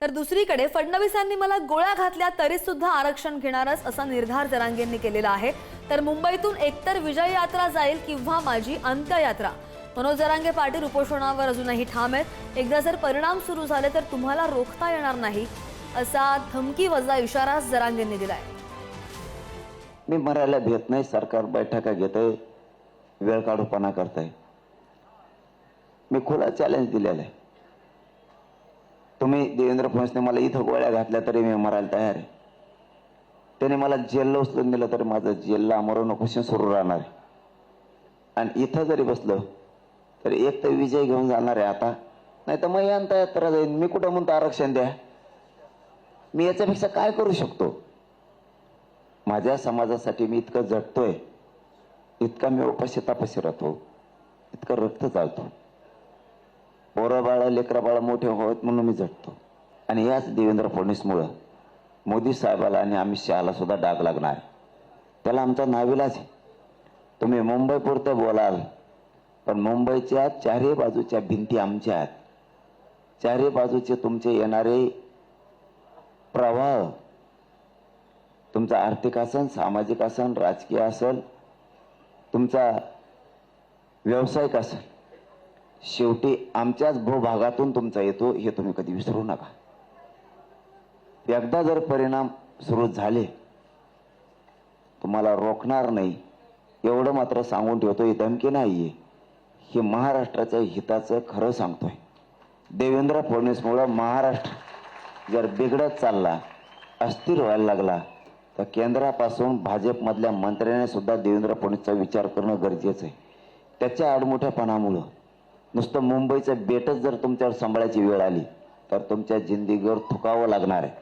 तर दुसरीकडे फडणवीसांनी मला गोळ्या घातल्या तरी सुद्धा आरक्षण घेणारच असा निर्धार जरांगेंनी केलेला आहे। तर मुंबईतून एकतर विजय यात्रा जाईल किंवा माझी अंत्ययात्रा। मनोज जरांगे पाटील उपोषणावर अजूनही ठाम आहेत। एकदा जर परिणाम सुरू झाले तर तुम्हाला रोखता येणार नाही असा धमकीवजा इशारा जरांगेंनी दिलाय। मी मरायला भेट नाही, सरकार बैठका घेतंय, वेळ काढूपणा करताय। मी खुला चॅलेंज दिलेला आहे। तुम्ही देवेंद्र फडणवीसने मला इथं गोळ्या घातल्या तरी मी मरायला तयार आहे। त्याने मला जेलला उचलून दिलं तरी माझं जेलला मरण उपोषण सुरू राहणार आहे। आणि इथं जरी बसलो तरी एक तर विजय घेऊन जाणार आहे आता, नाही तर मग अंत्ययात्रा जाईन। मी कुठं म्हणतो आरक्षण द्या, मी याच्यापेक्षा काय करू शकतो? माझ्या समाजासाठी मी इतकं झटतोय, इतका मी उपाशी तापाशी राहतो, इतकं रक्त चालतो। पोरं बाळ लेकरा बाळ मोठे होत म्हणून मी झटतो। आणि याच देवेंद्र फडणवीसमुळं मोदी साहेबाला आणि अमित शहाला सुद्धा डाग लागणार। त्याला आमचा नाविलाज आहे। तुम्ही मुंबई पुरतं बोलाल, पण मुंबईच्या चारही बाजूच्या भिंती आमच्या आहेत। चारही बाजूचे तुमचे येणारे प्रवाह, तुमचा आर्थिक असन, सामाजिक असन, राजकीय असेल, तुमचा व्यावसायिक असेल, शेवटी आमच्याच भूभागातून तुमचा येतो, हे तुम्ही कधी विसरू नका। एकदा जर परिणाम सुरू झाले तुम्हाला रोखणार नाही, एवढं मात्र सांगून ठेवतो। ही धमकी नाहीये, हे महाराष्ट्राच्या हिताचं खरं सांगतोय। देवेंद्र फडणवीसमुळे महाराष्ट्र जर बिघडत चालला, अस्थिर व्हायला लागला, तर केंद्रापासून भाजपमधल्या मंत्र्यांनी सुद्धा देवेंद्र फडणवीसचा विचार करणं गरजेचं आहे। त्याच्या आडमुठ्यापणामुळं नुसतं मुंबईचं बेटच जर तुमच्यावर सांभाळायची वेळ आली तर तुमच्या जिंदगीवर थुकावं लागणार आहे।